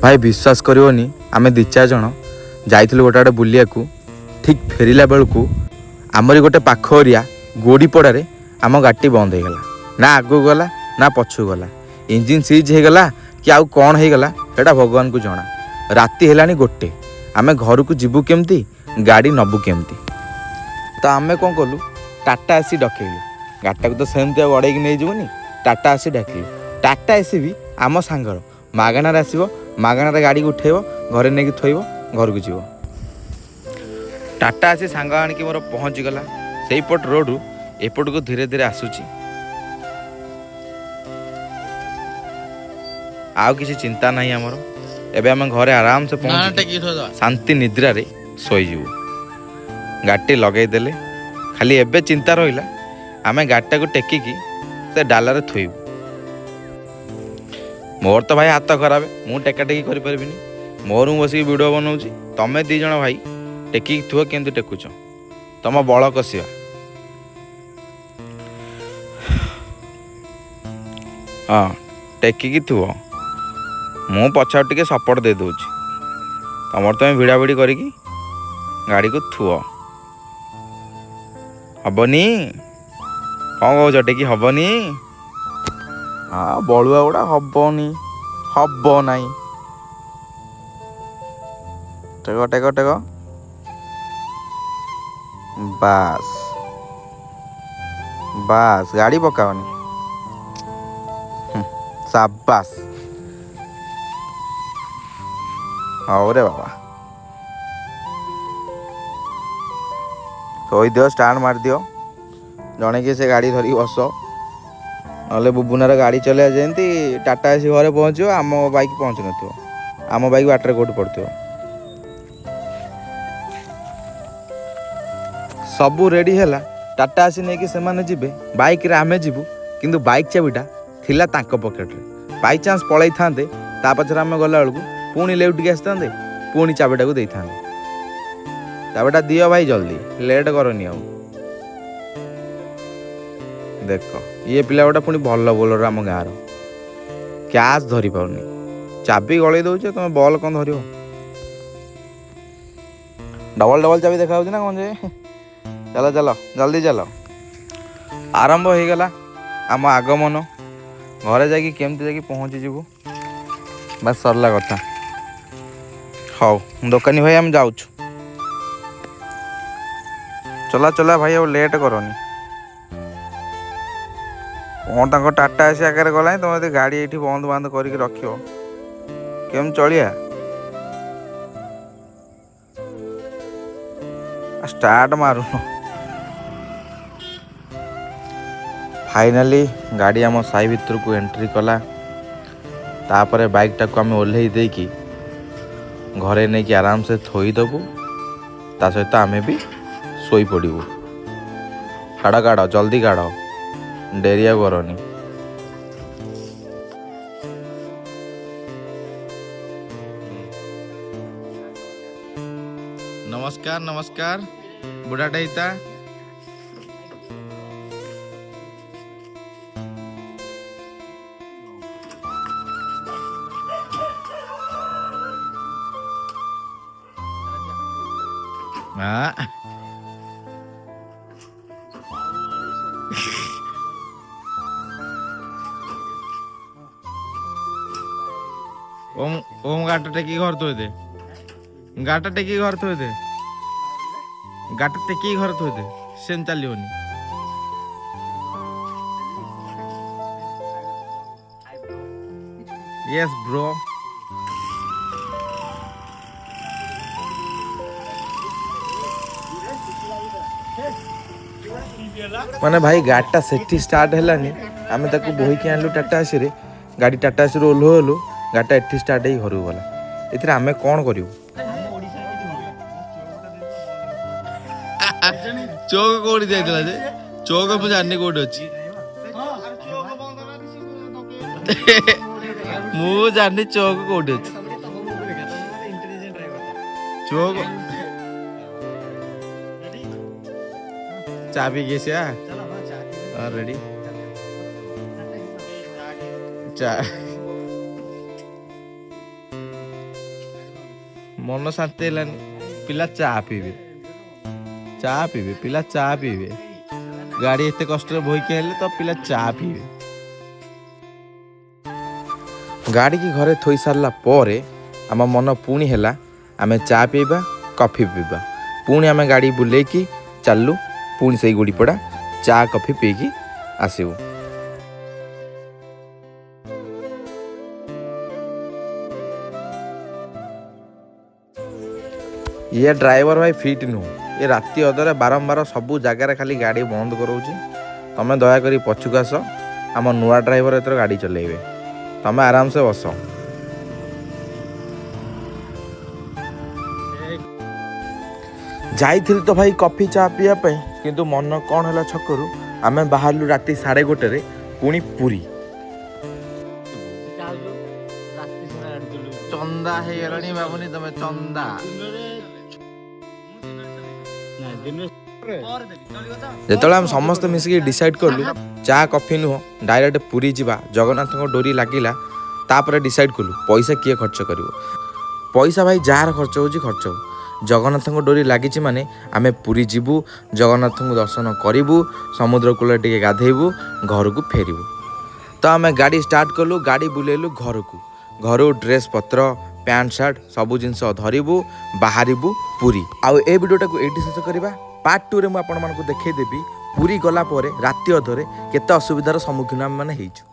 भाई विश्वास करनी आम दी चार जन जाइलु गोटे गोटे बुलिया ठीक फेरला बेलू आमरी गोटे पाख एरिया गोड़ीपड़ार आम गाड़ी बंद हो गला ना आगू गला ना पछू गला इंजिन सीज हो गला कि आउ कौन हो गला सेटा भगवान को जना। राति है गोटे आम घर को जीवु केमती गाड़ी नबु केमती तो आम कौन कलु टाटा एसी डकैलु गाड़िटा को तो सेमती गड़े नहीं जीवनी टाटा एसी डाकिलु टाटा एसी भी आम सांगर मागणार आसो मागणार गाड़ी को उठेब घरे नहीं थोब घर को जीव टाटा एसी सांग आणिकी मोर पहुँचीगला से पट रोड एपट को धीरे धीरे आसूची आउ किसी चिंता नहीं आमर एबे आम घरे आराम से पहुँच शांति निद्रा रे शोईजु गाड़ी लगेदेले खाली एबे चिंता रहिला आमे गाड़ीटा को टेकिकी से डाला रे थोइबु। मोर तो भाई हाथ खराब मु टेका टेकी करि परबिनी मोर मु बसी वीडियो बनाउची तमे दी जण भाई टेकी थुआ केंदु टेकुछ तम बळ कसिया हाँ टेकिकी थुआ मु पछा टिके सपोर्ट दे दउची तमर तमे भिड़ा भिड़ी करिकी गाड़ी को थुआ हबनी कौन कौच टेकी हबनी हाँ बलुआ गुड़ा हबनी हब नाई टेक टेक टेक बास बास गाड़ी पकाओनी शाबाश हाँ रे बाबा थोई दियो स्टार्ट मार दियो जड़े कि से गाड़ी धरिक बस ना बुबुनार गाड़ी चले जमी टाटा एसी घरे पहुँचो आम बाइक पहुँच न आम बाइक बाटर कौट पड़ो सबू रेडी है टाटा एसी नहीं कि से जी बाइक रे आमे जीवु किंतु बाइक चाबिटा थिला तांको पकेट रे बाई चांस पलई था पछरे आम गला बेलू पुणी लेउटिक आसता पुणी चाबिटा को दे था चाबिटा दियो भाई जल्दी लेट करनी आउ देख ये पिला गोटा पुणी भल बोलर आम गाँव कैश धरी पारनी चाबी गलई दौचे तुम बॉल कौन धर डबल डबल चाबी देखा ना कौन जे चलो चलो जल्दी चलो आरंभ हो गला आम आगमन घरे जाकि केमती जाकि पहुँची जीवु बस सरला कथा हाँ दुकानी भाई आम जाऊँ चला चला भाई अब लेट करनी कौन तक टाटा एसी आगे गला तुम गाड़ी ये बंद बंद करके रख केम चलिया स्टार्ट मारू फाइनाली गाड़ी आम साई भितर को एंट्री कला तापर बाइक टाक आम ओल्हे देकी घरे नहीं कि आराम से थोईदेबू ता सहित आमे भी सोई पड़ू काड़ काड़ जल्दी काड़ डेरिया करनी नमस्कार नमस्कार बुढ़ाटा हिता हाँ ओम ओम गाटा टेकी घर थोई दे गाटा टेकी घर थोई दे गाटा टेकी घर थोई दे सेम चलियोनी यस ब्रो माने भाई गाड़ीटा सेठी स्टार्ट है आम बोही के आनलु टाटा एसी रे गाड़ी टाटा एसी ओह्लु गाड़ीटा एठी स्टार्ट हो घर गला ए आम कौन करूँ चौक कौटी जाइला जे चौक मु जानी कौटी अच्छी मु जानी चौक कौटी अच्छी चौक चाबी कैसे रेडी मन शांति हेलानी पिला चा पीबे पिला चा पीबे गाड़ी एते कष्ट बोईके हेले तो पिला चा पीबे गाड़ी की घरे थोई सारला परे आम मन पुणी हैला आमे चा पीबा कॉफी पीबा पुणी आमे गाड़ी बुलेकी चलू पुणी से गुड़ीपड़ा चा कॉफी पीकी आसबू। ये ड्राइवर भाई फिट नुह ये राति अधरे बारंबार सबू जगार खाली गाड़ी बंद कराऊँ तमें दयाकोरी पछुक आस आम नुआ ड्राइवर एथर गाड़ी चलेबे तमें आराम से बस। जाइथिल तो भाई कॉफी चा पीया किंतु मन कौन है छकरू आम बाहरलु राति 1:30 पुणी पुरी चंदा है बाबुनी तमें चंदा जिते आम समस्त मिसिक डिसाइड कलु चा कॉफी नुह डायरेक्ट पुरी जावा जगन्नाथ डोरी लगिला तापर डिसाइड कलु पैसा किए खर्च कर पैसा भाई जार खर्च हो खर्च हो जगन्नाथ डोरी लगी माने आमे पुरी जीवु जगन्नाथ दर्शन करूँ समुद्र कूल टे गाधेबू घर को फेरबू। तो आम गाड़ी स्टार्ट कलु गाड़ी बुलेलु घर को घर ड्रेस पत्र पैंट शर्ट सबू जिनस धरबू बाहरबू पुरी आउ ए वीडियोटा को एटी शेष करवा पार्ट 2 रे मु आपन मानकु देखै देबी पुरी गला परे राति अधरे केते असुविधार सम्मुखीन आम माने हेइछु।